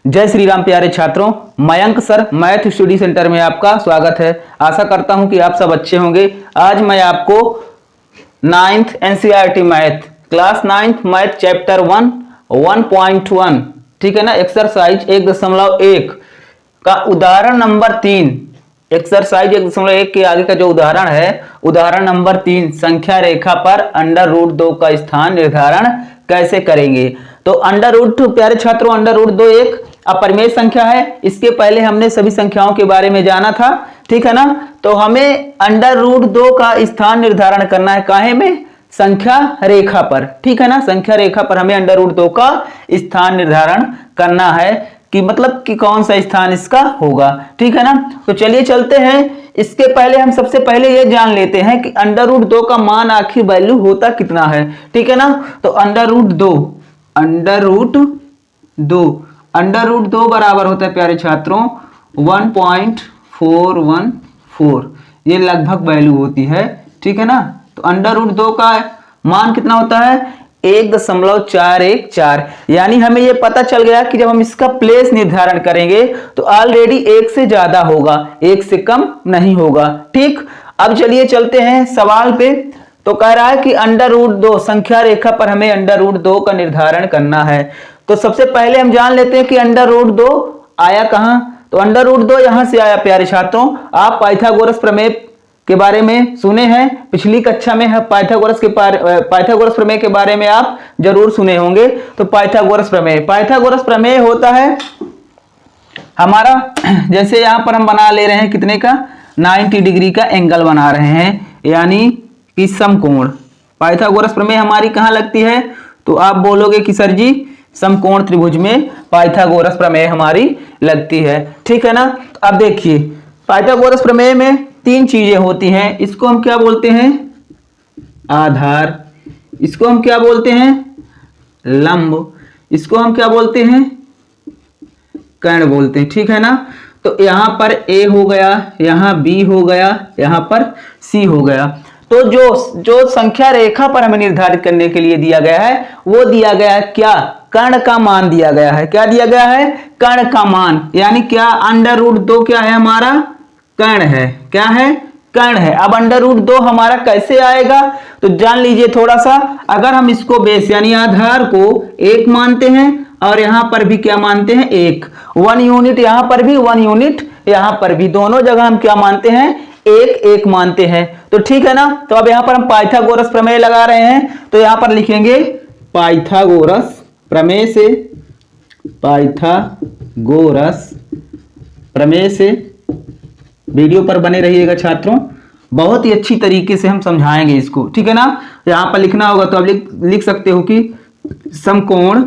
जय श्री राम प्यारे छात्रों, Mayank sir math study centre में आपका स्वागत है। आशा करता हूं कि आप सब अच्छे होंगे। आज मैं आपको 9th NCERT math class 9th math chapter 1 1.1 ठीक है ना, एक्सरसाइज 1.1 का उदाहरण नंबर 3। एक्सरसाइज 1.1 के आगे का जो उदाहरण है, उदाहरण नंबर 3, संख्या रेखा पर अंडर रूट 2 का स्थान निर्धारण कैसे करेंगे। तो अंडर रूट, प्यारे छात्रों, अंडर रूट 2 एक अपरिमेय संख्या है। इसके पहले हमने सभी संख्याओं के बारे में जाना था, ठीक है ना। तो हमें अंडर रूट 2 का स्थान निर्धारण करना है, काहे में? संख्या रेखा पर, ठीक है ना। संख्या रेखा पर हमें अंडर रूट 2 का स्थान निर्धारण करना है कि मतलब कि कौन सा स्थान इसका होगा, ठीक है ना। तो चलिए चलते हैं। इसके पहले हम सबसे पहले ये जान लेते हैं कि अंडर रूट 2 का मान आखिर वैल्यू होता कितना है, ठीक है ना। तो अंडर रूट 2 बराबर होता है प्यारे छात्रों 1.414, ये लगभग वैल्यू होती है, ठीक है ना। तो अंडर रूट 2 का मान कितना होता है? 1.414। यानी हमें यह पता चल गया कि जब हम इसका प्लेस निर्धारण करेंगे तो ऑलरेडी 1 से ज्यादा होगा, 1 से कम नहीं होगा, ठीक। अब चलिए चलते हैं सवाल पे। तो कह रहा है कि अंडर रूट 2 संख्या रेखा पर हमें अंडर रूट 2 का निर्धारण करना है। तो सबसे पहले हम जान लेते हैं कि अंडर रूट 2 आया कहां। तो अंडर रूट 2 यहां से आया प्यारे छात्रों। आप पाइथागोरस प्रमेय के बारे में सुने हैं, पिछली कक्षा में पाइथागोरस प्रमेय के बारे में आप जरूर सुने होंगे। तो पाइथागोरस प्रमेय होता है हमारा, जैसे यहां पर हम बना ले रहे हैं कितने का, 90 डिग्री का एंगल बना रहे हैं, यानी कि समकोण। पाइथागोरस प्रमेय हमारी कहां लगती है? तो आप बोलोगे कि सर जी समकोण त्रिभुज में पाइथागोरस प्रमेय हमारी लगती है, ठीक है ना। तो अब देखिए पाइथागोरस प्रमेय में 3 चीजें होती हैं। इसको हम क्या बोलते हैं? आधार। इसको हम क्या बोलते हैं? लंब। इसको हम क्या बोलते हैं? कर्ण बोलते हैं, ठीक है ना। तो यहां पर A हो गया, यहां B हो गया, यहां पर C हो गया। तो जो संख्या रेखा पर हमें निर्धारित करने के लिए दिया गया है, वो दिया गया है क्या? कर्ण का मान दिया गया है। क्या दिया गया है? कर्ण का मान। यानी क्या? अंडर रूट 2 क्या है हमारा? कर्ण है। क्या है? कर्ण है। अब अंडर रूट 2 हमारा कैसे आएगा? तो जान लीजिए थोड़ा सा। अगर हम इसको बेस यानी आधार को 1 मानते हैं और यहां पर भी क्या मानते हैं? 1 यूनिट, यहां पर भी 1 यूनिट, यहां पर भी, दोनों जगह हम क्या मानते हैं? 1 मानते हैं। तो ठीक है ना। तो अब यहां पर हम पाइथागोरस प्रमेय लगा रहे हैं। तो यहां पर लिखेंगे पाइथागोरस प्रमेय से वीडियो पर बने रहिएगा छात्रों, बहुत ही अच्छी तरीके से हम समझाएंगे इसको, ठीक है ना। यहां पर लिखना होगा तो आप लिख सकते हो कि समकोण,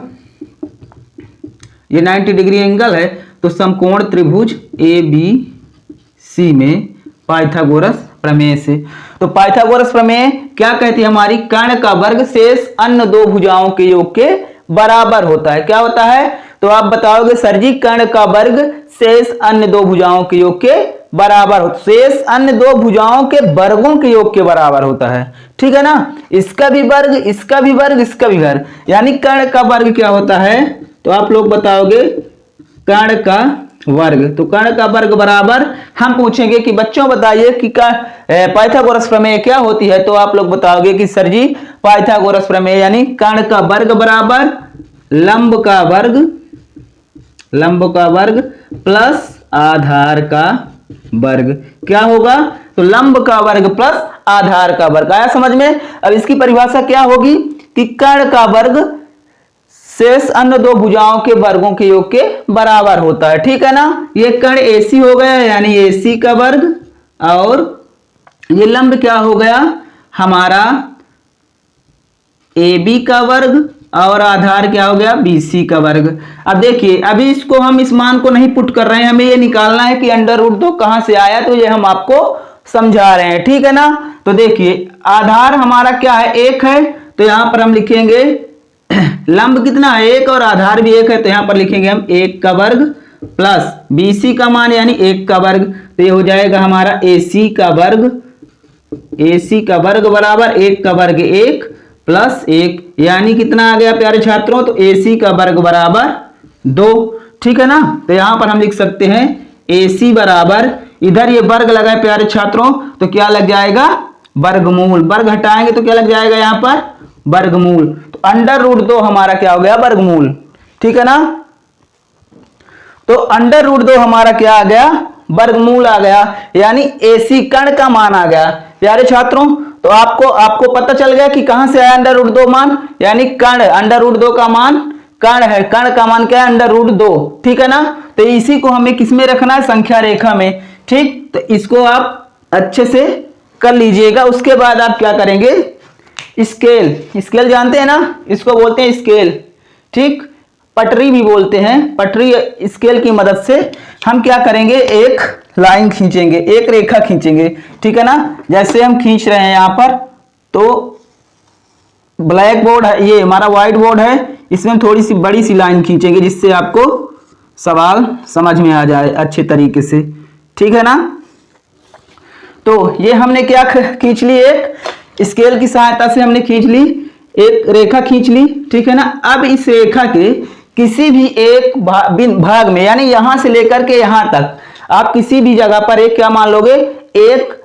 ये 90 डिग्री एंगल है, तो समकोण त्रिभुज ABC में पाइथागोरस प्रमेय से। तो पाइथागोरस प्रमेय क्या कहती है हमारी? कर्ण का वर्ग शेष अन्य दो भुजाओं के योग के बराबर होता है। क्या होता है? तो आप बताओगे सर जी कर्ण का वर्ग शेष अन्य दो भुजाओं के योग के बराबर होता है। शेष अन्य दो भुजाओं के वर्गों के योग के बराबर होता है, ठीक है ना। इसका भी वर्ग, इसका भी वर्ग, इसका भी वर्ग, यानी कर्ण का वर्ग क्या होता है? तो आप लोग बताओगे कर्ण का वर्ग। तो कर्ण का वर्ग बराबर, हम पूछेंगे कि बच्चों बताइए कि पाइथागोरस प्रमेय क्या होती है। तो आप लोग बताओगे कि सर जी पाइथागोरस प्रमेय यानी कर्ण का वर्ग बराबर लंब का वर्ग प्लस आधार का वर्ग। क्या होगा? तो लंब का वर्ग प्लस आधार का वर्ग। आया समझ में? अब इसकी परिभाषा क्या होगी कि कर्ण का वर्ग शेष अन्य दो भुजाओं के वर्गों के योग के बराबर होता है, ठीक है ना। ये कर्ण AC हो गया, यानी AC का वर्ग, और ये लंब क्या हो गया हमारा? AB का वर्ग, और आधार क्या हो गया? BC का वर्ग। अब देखिए अभी इसको हम इस मान को नहीं पुट कर रहे हैं, हमें ये निकालना है कि अंडर रूट 2 कहां से आया। तो ये हम आपको समझा रहे हैं, ठीक है ना। तो देखिए आधार हमारा क्या है? 1 है। तो यहां पर हम लिखेंगे लंब कितना है? 1, और आधार भी 1 है। तो यहां पर लिखेंगे हम 1 का वर्ग प्लस BC का मान यानी 1 का वर्ग। तो ये हो जाएगा हमारा AC का वर्ग बराबर 1 का वर्ग 1 प्लस 1, यानी कितना आ गया प्यारे छात्रों? तो AC का वर्ग बराबर 2। ठीक है ना। तो यहां पर हम लिख सकते हैं AC बराबर, इधर ये वर्ग लगा है प्यारे छात्रों, तो क्या लग जाएगा वर्गमूल, वर्ग हटाएंगे तो क्या लग जाएगा यहाँ पर वर्गमूल, तो अंडर रूट 2 हमारा क्या हो गया वर्गमूल, ठीक है ना। तो अंडर रूट 2 हमारा क्या आ गया वर्गमूल आ गया, यानी AC कर्ण का मान आ गया प्यारे छात्रों। तो आपको पता चल गया कि कहां से आया अंडर रूट 2 मान, यानी कर्ण, अंडर रूट 2 का मान कर्ण है, कर्ण का मान क्या है अंडर रूट 2, ठीक है ना। तो इसी को हमें किसमें रखना है संख्या रेखा में, ठीक। तो इसको आप अच्छे से कर लीजिएगा। उसके बाद आप क्या करेंगे स्केल, स्केल जानते हैं ना, इसको बोलते हैं स्केल, ठीक, पटरी भी बोलते हैं, पटरी स्केल की मदद से हम क्या करेंगे एक लाइन खींचेंगे, एक रेखा खींचेंगे, ठीक है ना। जैसे हम खींच रहे हैं यहाँ पर, तो ब्लैक बोर्ड है, ये हमारा व्हाइट बोर्ड है, इसमें थोड़ी सी बड़ी सी लाइन खींचेंगे जिससे आपको सवाल समझ में आ जाए अच्छे तरीके से, ठीक है ना। तो ये हमने क्या खींच ली, एक स्केल की सहायता से हमने खींच ली, एक रेखा खींच ली, ठीक है ना। अब इस रेखा के किसी भी एक भाग में, यानी यहां से लेकर के यहां तक आप किसी भी जगह पर एक क्या मान लोगे, एक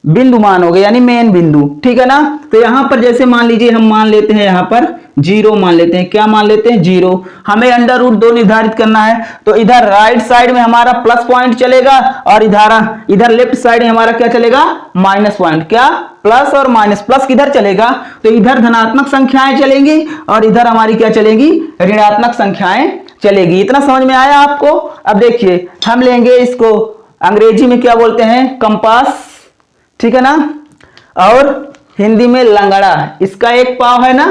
बिंदु मानोगे, यानी मेन बिंदु, ठीक है ना। तो यहां पर जैसे मान लीजिए हम मान लेते हैं यहां पर 0 मान लेते हैं, क्या मान लेते हैं 0। हमें अंडर रूट 2 निर्धारित करना है, तो इधर राइट साइड में हमारा प्लस पॉइंट चलेगा और इधर लेफ्ट साइड में हमारा क्या चलेगा माइनस पॉइंट, क्या प्लस और माइनस, प्लस किधर चलेगा तो इधर धनात्मक संख्याएं चलेंगी और इधर हमारी क्या चलेगी ऋणात्मक संख्याएं चलेगी। इतना समझ में आया आपको। अब देखिए हम लेंगे इसको, अंग्रेजी में क्या बोलते हैं कंपास, ठीक है ना, और हिंदी में लंगड़ा। इसका एक पाव है ना,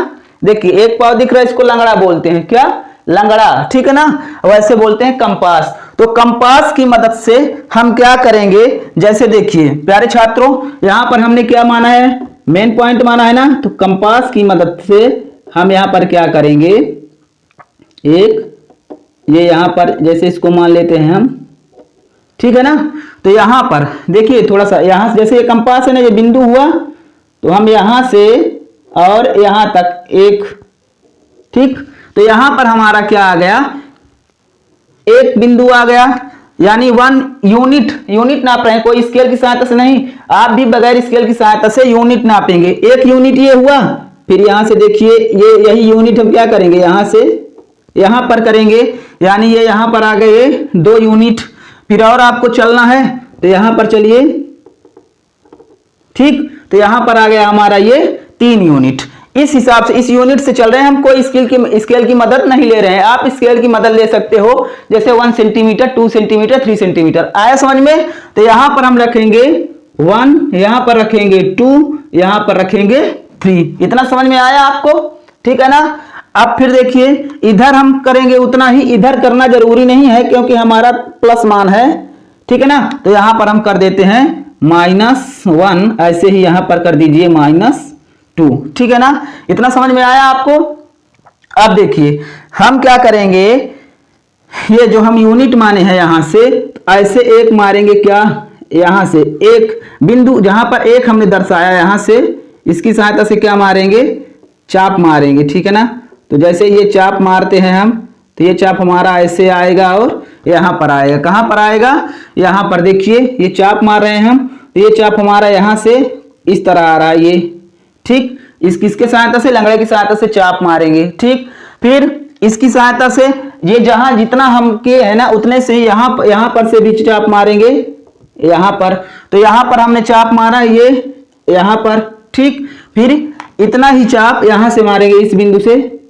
देखिए एक पाव दिख रहा है, इसको लंगड़ा बोलते हैं, क्या लंगड़ा, ठीक है ना। वैसे बोलते हैं कंपास। तो कंपास की मदद से हम क्या करेंगे, जैसे देखिए प्यारे छात्रों यहां पर हमने क्या माना है मेन पॉइंट माना है ना, तो कंपास की मदद से हम यहां पर क्या करेंगे, एक ये यहां पर जैसे इसको मान लेते हैं हम, ठीक है ना। तो यहां पर देखिए थोड़ा सा यहां से, जैसे ये कंपास है ना, ये बिंदु हुआ, तो हम यहां से और यहां तक एक, ठीक। तो यहां पर हमारा क्या आ गया, एक बिंदु आ गया, यानी 1 यूनिट नाप रहे हैं, कोई स्केल की सहायता से नहीं, आप भी बगैर स्केल की सहायता से यूनिट नापेंगे। एक यूनिट ये हुआ, फिर यहां से देखिए ये यही यूनिट हम क्या करेंगे यहां से यहां पर करेंगे, यानी ये यहां पर आ गए 2 यूनिट। फिर और आपको चलना है तो यहां पर चलिए, ठीक। तो यहां पर आ गया हमारा ये 3 यूनिट। इस हिसाब से इस यूनिट से चल रहे हैं, हम कोई स्केल की मदद नहीं ले रहे हैं। आप स्केल की मदद ले सकते हो, जैसे 1 सेंटीमीटर, 2 सेंटीमीटर, 3 सेंटीमीटर। आया समझ में। तो यहां पर हम रखेंगे 1, यहां पर रखेंगे 2, यहां पर रखेंगे 3। इतना समझ में आया आपको, ठीक है ना। अब फिर देखिए इधर हम करेंगे उतना ही, इधर करना जरूरी नहीं है क्योंकि हमारा प्लस मान है, ठीक है ना। तो यहां पर हम कर देते हैं -1, ऐसे ही यहां पर कर दीजिए -2, ठीक है ना। इतना समझ में आया आपको। अब देखिए हम क्या करेंगे, ये जो हम यूनिट माने हैं यहां से ऐसे एक मारेंगे, क्या यहां से एक बिंदु जहां पर एक हमने दर्शाया, यहां से इसकी सहायता से क्या मारेंगे चाप मारेंगे, ठीक है ना। तो जैसे ये चाप मारते हैं हम, तो ये चाप हमारा ऐसे आएगा और यहां पर आएगा। कहां पर आएगा, यहां पर देखिए ये चाप मार रहे हैं हम, तो ये चाप हमारा यहां से इस तरह आ रहा है ये, ठीक। किसके सहायता से, लंगड़े की सहायता से चाप मारेंगे, ठीक। फिर इसकी सहायता से ये जहां जितना हम के है ना उतने से यहां पर से भी चाप मारेंगे, यहां पर। तो यहां पर हमने चाप मारा ये यहां पर, ठीक। फिर इतना ही चाप यहां से मारेंगे, इस बिंदु से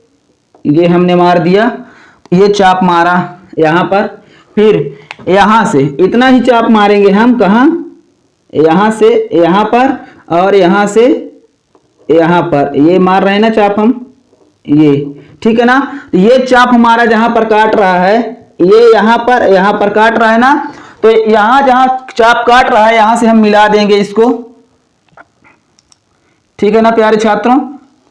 ये हमने मार दिया, ये चाप मारा यहां पर। फिर यहां से इतना ही चाप मारेंगे हम, कहां यहां से यहां पर और यहां से यहां पर, ये मार रहे हैं ना चाप हम, ये, ठीक है ना। ये चाप हमारा जहां पर काट रहा है, ये यहां पर काट रहा है ना, तो यहां जहां चाप काट रहा है यहां से हम मिला देंगे इसको, ठीक है ना प्यारे छात्रों।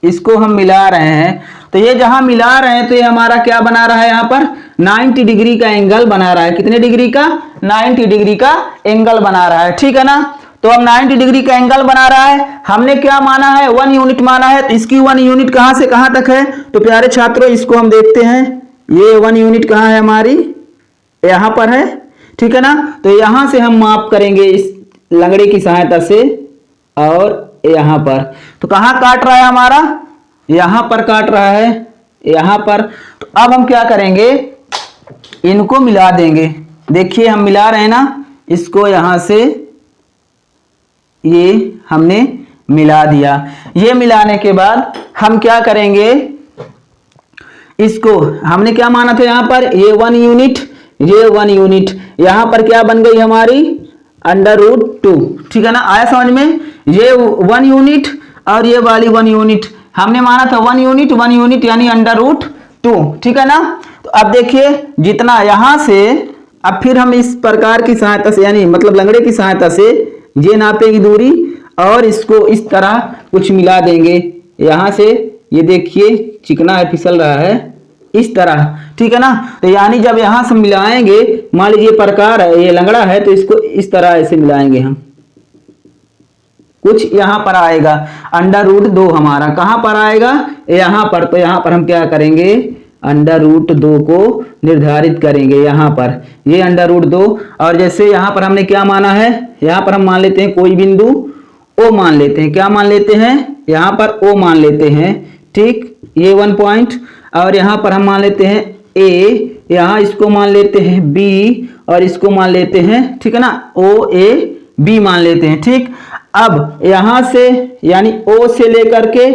इसको हम मिला रहे हैं, तो ये जहां मिला रहे हैं तो ये हमारा क्या बना रहा है, यहां पर 90 डिग्री का एंगल बना रहा है। कितने डिग्री का, 90 डिग्री का एंगल बना रहा है, ठीक है ना। तो अब 90 डिग्री का एंगल बना रहा है, हमने क्या माना है 1 यूनिट माना है, तो इसकी 1 यूनिट कहां से कहां तक है, तो प्यारे छात्रों इसको हम देखते हैं, ये 1 यूनिट कहां है हमारी, यहाँ पर है, ठीक है ना। तो यहाँ से हम माप करेंगे इस लंगड़े की सहायता से, और यहाँ पर तो कहाँ काट रहा है हमारा, यहाँ पर काट रहा है, यहाँ पर। तो अब हम क्या करेंगे, इनको मिला देंगे। देखिए हम मिला रहे हैं ना, इसको यहाँ से ये हमने मिला दिया। ये मिलाने के बाद हम क्या करेंगे, इसको हमने क्या माना था यहाँ पर, ये 1 यूनिट, ये 1 यूनिट, यहाँ पर क्या बन गई हमारी √2, ठीक है ना। आया समझ में, ये 1 यूनिट और ये वाली 1 यूनिट हमने माना था 1 यूनिट, 1 यूनिट यानी √2, ठीक है ना। तो अब देखिए जितना यहां से, अब फिर हम इस प्रकार की सहायता से, यानी मतलब लंगड़े की सहायता से ये नापेगी दूरी, और इसको इस तरह कुछ मिला देंगे यहां से। ये देखिए चिकना है, फिसल रहा है इस तरह, ठीक है ना। तो यानी जब यहां से मिलाएंगे, मान लीजिए प्रकार है, ये लंगड़ा है, तो इसको इस तरह ऐसे मिलाएंगे हम, कुछ यहां पर आएगा √2 हमारा कहां पर आएगा, यहां पर। तो यहां पर हम क्या करेंगे, √2 को निर्धारित करेंगे यहां पर, ये √2। और जैसे यहां पर हमने क्या माना है, यहां पर हम मान लेते हैं कोई बिंदु O मान लेते हैं, क्या मान लेते हैं, यहां पर O मान लेते हैं, ठीक, ये 1 पॉइंट। और यहां पर हम मान लेते हैं A, यहां इसको मान लेते हैं B, और इसको मान लेते हैं, ठीक है ना, OAB मान लेते हैं, ठीक। अब यहां से यानी O से लेकर के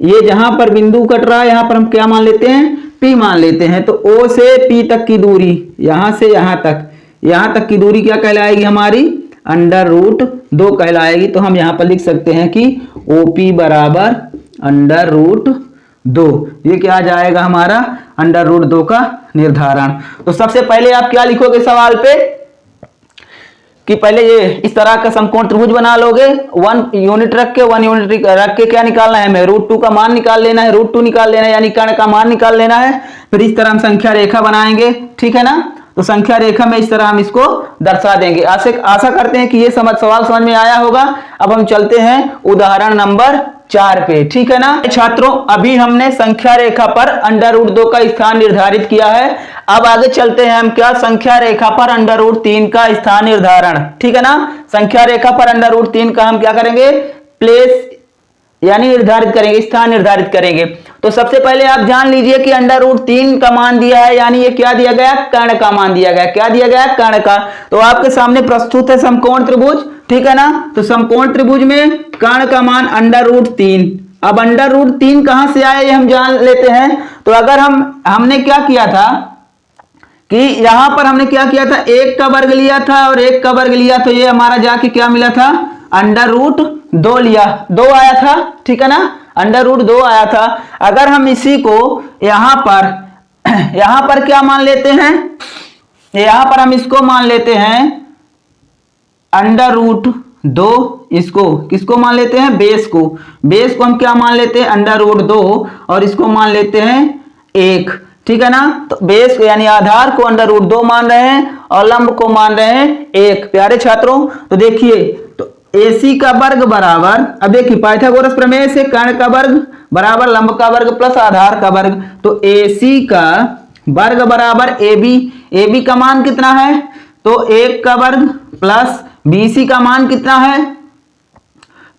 ये जहां पर बिंदु कट रहा है, यहां पर हम क्या मान लेते हैं, P मान लेते हैं। तो O से P तक की दूरी, यहां से यहां तक की दूरी क्या कहलाएगी हमारी, √2 कहलाएगी। तो हम यहां पर लिख सकते हैं कि OP बराबर √2, ये क्या आ जाएगा हमारा √2 का निर्धारण। तो सबसे पहले आप क्या लिखोगे सवाल पे, कि पहले ये इस तरह का समकोण त्रिभुज बना लोगे, 1 यूनिट रख के, 1 यूनिट रख के क्या निकालना है हमें, √2 का मान निकाल लेना है, √2 निकाल लेना है, यानी कर्ण का मान निकाल लेना है। फिर इस तरह हम संख्या रेखा बनाएंगे, ठीक है ना। तो संख्या रेखा में इस तरह हम इसको दर्शा देंगे। आशा करते हैं कि ये सवाल समझ में आया होगा। अब हम चलते हैं उदाहरण नंबर 4 पे, ठीक है ना छात्रों। अभी हमने संख्या रेखा पर √2 का स्थान निर्धारित किया है। अब आगे चलते हैं हम क्या, संख्या रेखा पर √3 का स्थान निर्धारण, ठीक है ना। संख्या रेखा पर √3 का हम क्या करेंगे, प्लेस यानी निर्धारित करेंगे, स्थान निर्धारित करेंगे। तो सबसे पहले आप जान लीजिए कि √3 का मान दिया है, यानी ये क्या दिया गया, कर्ण का मान दिया गया। क्या दिया गया, कर्ण का। तो आपके सामने प्रस्तुत है समकोण त्रिभुज, ठीक है ना। तो समकोण त्रिभुज में कर्ण का मान √3। अब √3 कहां से आया ये हम जान लेते हैं। तो अगर हमने क्या किया था कि यहां पर हमने क्या किया था, 1 का वर्ग लिया था और 1 का वर्ग लिया, तो ये हमारा जाके क्या मिला था, √2 लिया, 2 आया था, ठीक है ना, √2 आया था। अगर हम इसी को यहां पर क्या मान लेते हैं, यहां पर हम इसको मान लेते हैं √2, इसको किसको मान लेते हैं, बेस को हम क्या मान लेते हैं √2, और इसको मान लेते हैं 1, ठीक है ना। तो बेस को यानी आधार को √2 मान रहे हैं और लंब को मान रहे हैं 1। प्यारे छात्रों तो देखिए, तो AC का वर्ग बराबर, अब देखिए पाइथागोरस प्रमेय से कर्ण का वर्ग बराबर लंब का वर्ग प्लस आधार का वर्ग। तो AC का वर्ग बराबर AB का मान कितना है, तो 1 का वर्ग प्लस BC का मान कितना है,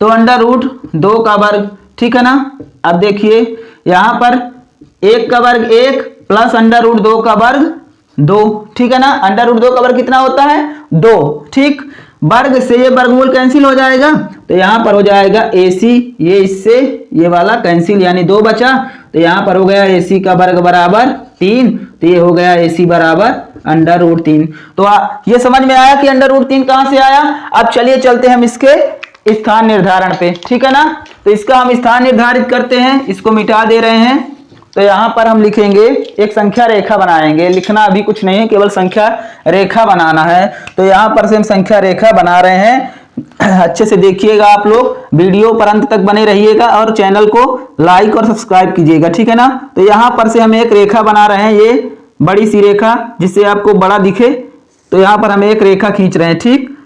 तो √2 का वर्ग, ठीक है ना। अब देखिए यहां पर 1 का वर्ग 1 प्लस √2 का वर्ग 2, ठीक है ना। √2 का वर्ग कितना होता है, 2, ठीक। वर्ग से ये वर्गमूल कैंसिल हो जाएगा, तो यहां पर हो जाएगा AC, ये इससे ये वाला कैंसिल, यानी 2 बचा। तो यहां पर हो गया AC का वर्ग बराबर 3, तो ये हो गया AC बराबर √3। तो ये समझ में आया कि √3 कहां से आया। अब चलिए चलते हैं हम इसके स्थान निर्धारण पे, ठीक है ना। तो इसका हम स्थान निर्धारित करते हैं, इसको मिटा दे रहे हैं। तो यहां पर हम लिखेंगे, एक संख्या रेखा बनाएंगे, लिखना अभी कुछ नहीं है, केवल संख्या रेखा बनाना है। तो यहां पर से हम संख्या रेखा बना रहे हैं। अच्छे से देखिएगा आप लोग, वीडियो पर अंत तक बने रहिएगा और चैनल को लाइक और सब्सक्राइब कीजिएगा, ठीक है ना। तो यहां पर से हम एक रेखा बना रहे हैं, ये बड़ी सी रेखा जिससे आपको बड़ा दिखे। तो यहां पर हम एक रेखा खींच रहे हैं, ठीक,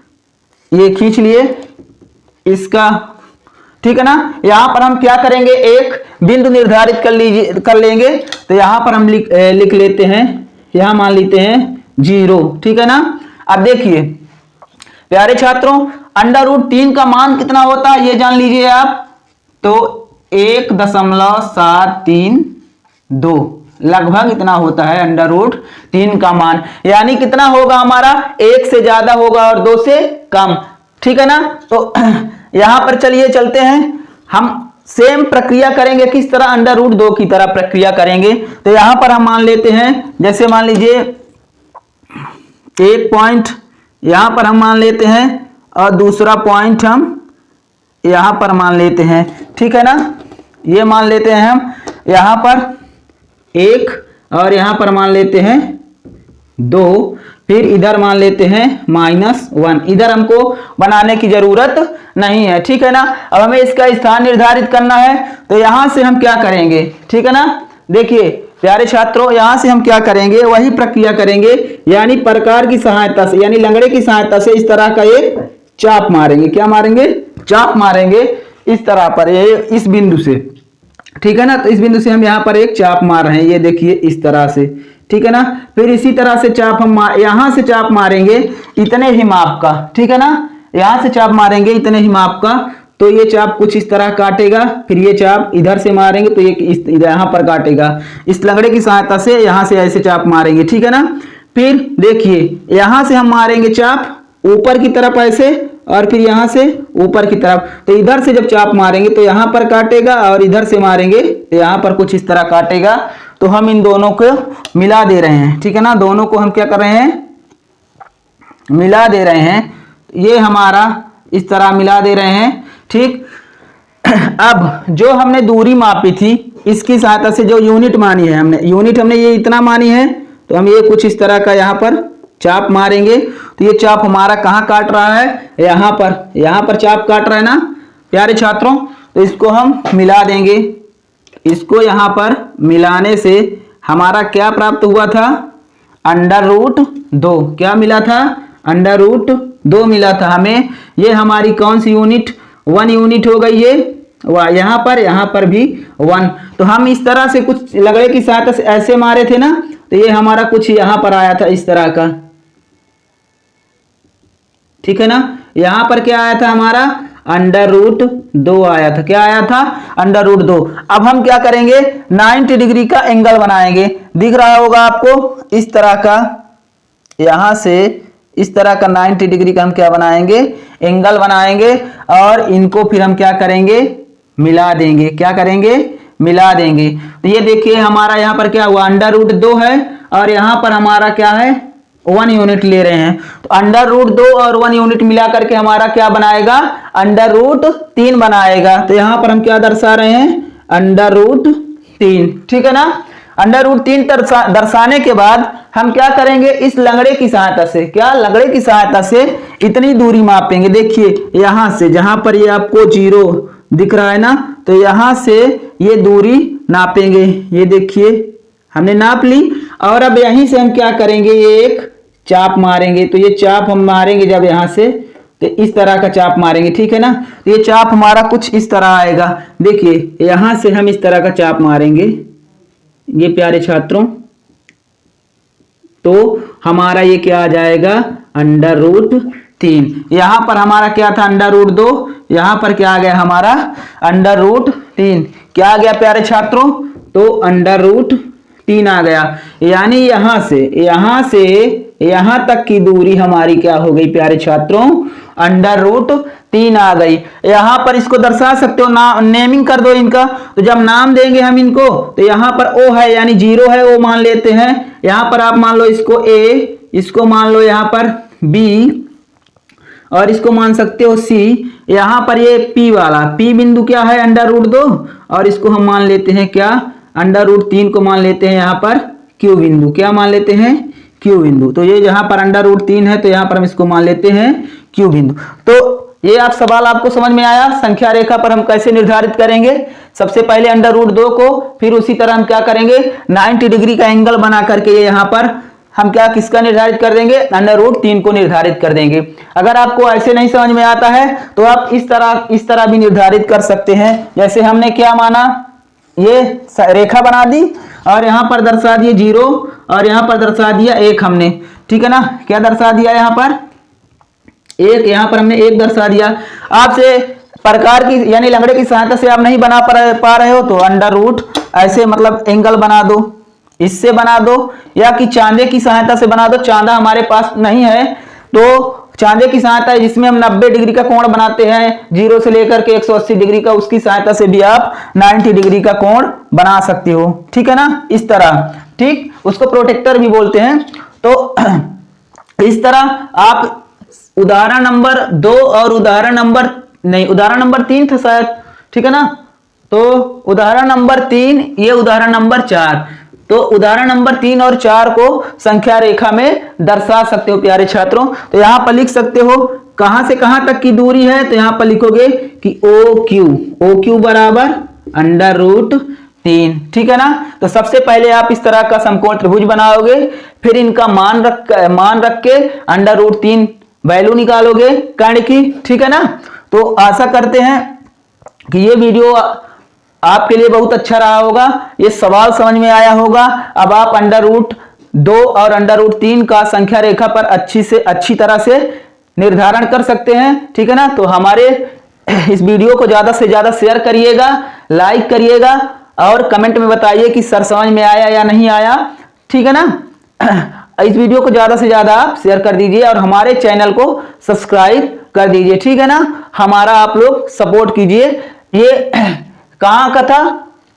ये खींच लिए इसका, ठीक है ना। यहां पर हम क्या करेंगे, एक बिंदु निर्धारित कर लेंगे। तो यहां पर हम लिख लेते हैं, यहां मान लेते हैं 0। ठीक है ना। अब देखिए प्यारे छात्रों, अंडर रूट 3 का मान कितना होता है ये जान लीजिए आप। तो 1.732 लगभग इतना होता है अंडर रूट 3 का मान, यानी कितना होगा हमारा, 1 से ज्यादा होगा और 2 से कम। ठीक है ना। तो यहां पर चलिए चलते हैं, हम सेम प्रक्रिया करेंगे, किस तरह, अंडर रूट 2 की तरह प्रक्रिया करेंगे। तो यहां पर हम मान लेते हैं, जैसे मान लीजिए एक पॉइंट यहां पर हम मान लेते हैं और दूसरा पॉइंट हम यहां पर मान लेते हैं। ठीक है ना। ये मान लेते हैं हम यहां पर 1 और यहां पर मान लेते हैं 2, फिर इधर मान लेते हैं -1। इधर हमको बनाने की जरूरत नहीं है। ठीक है ना। अब हमें इसका स्थान निर्धारित करना है, तो यहां से हम क्या करेंगे, ठीक है ना। देखिए प्यारे छात्रों, यहां से हम क्या करेंगे, वही प्रक्रिया करेंगे, यानी प्रकार की सहायता से, यानी लंगड़े की सहायता से इस तरह का एक चाप मारेंगे। क्या मारेंगे, चाप मारेंगे इस तरह पर, ये इस बिंदु से। ठीक है ना। तो इस बिंदु से हम यहाँ पर एक चाप मार रहे हैं, ये देखिए इस तरह से। ठीक है ना। फिर इसी तरह से चाप हम यहां से चाप मारेंगे इतने ही माप का। ठीक है ना। यहां से चाप मारेंगे इतने ही माप का, तो ये चाप कुछ इस तरह काटेगा। फिर ये चाप इधर से मारेंगे तो ये इस यहाँ पर काटेगा। इस लंगड़े की सहायता से यहां से ऐसे चाप मारेंगे। ठीक है ना। फिर देखिए यहां से हम मारेंगे चाप ऊपर की तरफ ऐसे, और फिर यहां से ऊपर की तरफ। तो इधर से जब चाप मारेंगे तो यहां पर काटेगा, और इधर से मारेंगे तो यहां पर कुछ इस तरह काटेगा। तो हम इन दोनों को मिला दे रहे हैं। ठीक है ना। दोनों को हम क्या कर रहे हैं, मिला दे रहे हैं। ये हमारा इस तरह मिला दे रहे हैं। ठीक। अब जो हमने दूरी मापी थी, इसकी सहायता से जो यूनिट मानी है हमने, यूनिट हमने ये इतना मानी है, तो हम ये कुछ इस तरह का यहाँ पर चाप मारेंगे। तो ये चाप हमारा कहाँ काट रहा है, यहाँ पर चाप काट रहा है ना प्यारे छात्रों। तो इसको हम मिला देंगे। इसको यहाँ पर मिलाने से हमारा क्या प्राप्त हुआ था, अंडर रूट 2। क्या मिला था, अंडर रूट 2 मिला था हमें। ये हमारी कौन सी यूनिट, 1 यूनिट हो गई ये, यहाँ पर भी 1। तो हम इस तरह से कुछ लंगड़े की सहायता से ऐसे मारे थे ना, तो ये हमारा कुछ यहाँ पर आया था इस तरह का। ठीक है ना। यहां पर क्या आया था हमारा, अंडर रूट 2 आया था। क्या आया था, अंडर रूट 2। अब हम क्या करेंगे, 90 डिग्री का एंगल बनाएंगे। दिख रहा होगा आपको इस तरह का, यहां से इस तरह का 90 डिग्री का हम क्या बनाएंगे, एंगल बनाएंगे। और इनको फिर हम क्या करेंगे, मिला देंगे। क्या करेंगे, मिला देंगे। तो ये देखिए हमारा यहाँ पर क्या हुआ, अंडर रूट 2 है, और यहाँ पर हमारा क्या है, 1 यूनिट ले रहे हैं। तो अंडर रूट 2 और 1 यूनिट मिला करके हमारा क्या बनाएगा, अंडर रूट 3 बनाएगा। तो यहां पर हम क्या दर्शा रहे हैं, अंडर रूट 3। ठीक है ना। अंडर रूट 3 दर्शाने के बाद हम क्या करेंगे, इस लंगड़े की सहायता से, क्या, लंगड़े की सहायता से इतनी दूरी मापेंगे। देखिए यहां से, जहां पर ये आपको 0 दिख रहा है ना, तो यहां से ये दूरी नापेंगे। ये देखिए हमने नाप ली, और अब यहीं से हम क्या करेंगे, ये एक चाप मारेंगे। तो ये चाप हम मारेंगे जब यहां से, तो इस तरह का चाप मारेंगे। ठीक है ना। तो ये चाप हमारा कुछ इस तरह आएगा। देखिए यहां से हम इस तरह का चाप मारेंगे, ये प्यारे छात्रों। तो हमारा ये क्या आ जाएगा, अंडर रूट 3। यहां पर हमारा क्या था, अंडर रूट 2। यहां पर क्या आ गया हमारा, अंडर रूट 3। क्या आ गया प्यारे छात्रों, तो अंडर रूट 3 आ गया। यानी यहां से यहां तक की दूरी हमारी क्या हो गई प्यारे छात्रों, अंडर रूट 3 आ गई। यहां पर इसको दर्शा सकते हो, नाम नेमिंग कर दो इनका। तो जब नाम देंगे हम इनको, तो यहां पर ओ है यानी 0 है, ओ मान लेते हैं। यहां पर आप मान लो इसको ए, इसको मान लो यहां पर बी, और इसको मान सकते हो सी। यहां पर ये पी वाला, पी बिंदु क्या है, अंडर रूट 2, और इसको हम मान लेते हैं क्या, अंडर रूट 3 को मान लेते हैं यहाँ पर क्यू बिंदु। क्या मान लेते हैं, क्यू बिंदु। तो ये यहाँ पर अंडर रूट 3 है, तो यहाँ पर हम इसको मान लेते हैं क्यू बिंदु। तो ये आप सवाल आपको समझ में आया, संख्या रेखा पर हम कैसे निर्धारित करेंगे। सबसे पहले अंडर रूट 2 को, फिर उसी तरह हम क्या करेंगे, 90 डिग्री का एंगल बना करके ये यहाँ पर हम क्या, किसका निर्धारित कर देंगे, अंडर रूट 3 को निर्धारित कर देंगे। अगर आपको ऐसे नहीं समझ में आता है तो आप इस तरह भी निर्धारित कर सकते हैं। जैसे हमने क्या माना, ये रेखा बना दी और यहाँ पर दर्शा दिए 0 और यहाँ पर दर्शा दिया 1 हमने, ठीक है ना। क्या दर्शा दिया यहाँ पर 1, यहाँ पर हमने 1 दर्शा दिया। आपसे प्रकार की यानी लंगड़े की सहायता से आप नहीं बना पा रहे हो तो अंडर रूट ऐसे मतलब एंगल बना दो, इससे बना दो, या कि चांदे की सहायता से बना दो। चांदा हमारे पास नहीं है तो चांदे की सहायता है जिसमें हम 90 डिग्री का कोण बनाते हैं 0 से लेकर के 180 डिग्री का, उसकी सहायता से भी आप 90 डिग्री का कोण बना सकते हो, ठीक है ना, इस तरह, ठीक। उसको प्रोटेक्टर भी बोलते हैं। तो इस तरह आप उदाहरण नंबर 2 और उदाहरण नंबर 3 था शायद, ठीक है ना। तो उदाहरण नंबर 3, ये उदाहरण नंबर 4, तो उदाहरण नंबर 3 और 4 को संख्या रेखा में दर्शा सकते हो प्यारे छात्रों। तो यहां पर लिख सकते हो कहां से कहां तक की दूरी है, तो यहां पर लिखोगे कि ओ क्यू बराबर अंडर रूट 3, ठीक है ना। तो सबसे पहले आप इस तरह का समकोण त्रिभुज बनाओगे, फिर इनका मान रख के अंडर रूट 3 वैल्यू निकालोगे कर्ण की, ठीक है ना। तो आशा करते हैं कि ये वीडियो आपके लिए बहुत अच्छा रहा होगा, ये सवाल समझ में आया होगा। अब आप अंडर रूट 2 और अंडर रूट 3 का संख्या रेखा पर अच्छी तरह से निर्धारण कर सकते हैं, ठीक है ना। तो हमारे इस वीडियो को ज्यादा से ज्यादा शेयर करिएगा, लाइक करिएगा और कमेंट में बताइए कि सर समझ में आया या नहीं आया, ठीक है ना। इस वीडियो को ज्यादा से ज्यादा आप शेयर कर दीजिए और हमारे चैनल को सब्सक्राइब कर दीजिए, ठीक है ना। हमारा आप लोग सपोर्ट कीजिए। ये कहाँ का था,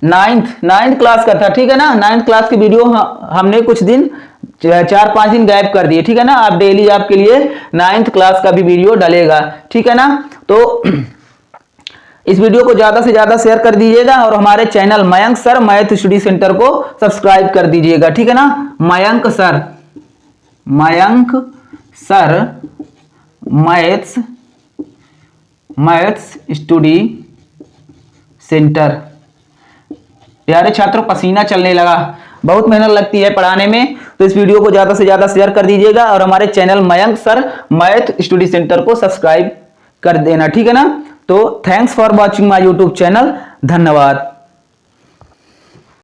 9th क्लास का था, ठीक है ना। 9th क्लास की वीडियो हमने कुछ दिन 4-5 दिन गायब कर दिए, ठीक है ना। आप डेली आपके लिए 9th क्लास का भी वीडियो डलेगा, ठीक है ना। तो इस वीडियो को ज्यादा से ज्यादा शेयर कर दीजिएगा और हमारे channel Mayank sir math study centre को सब्सक्राइब कर दीजिएगा, ठीक है ना। Mayank sir maths study centre. प्यारे छात्रों, पसीना चलने लगा, बहुत मेहनत लगती है पढ़ाने में, तो इस वीडियो को ज्यादा से ज्यादा शेयर कर दीजिएगा और हमारे channel Mayank sir math study centre को सब्सक्राइब कर देना, ठीक है ना। तो thanks for watching my YouTube channel, धन्यवाद।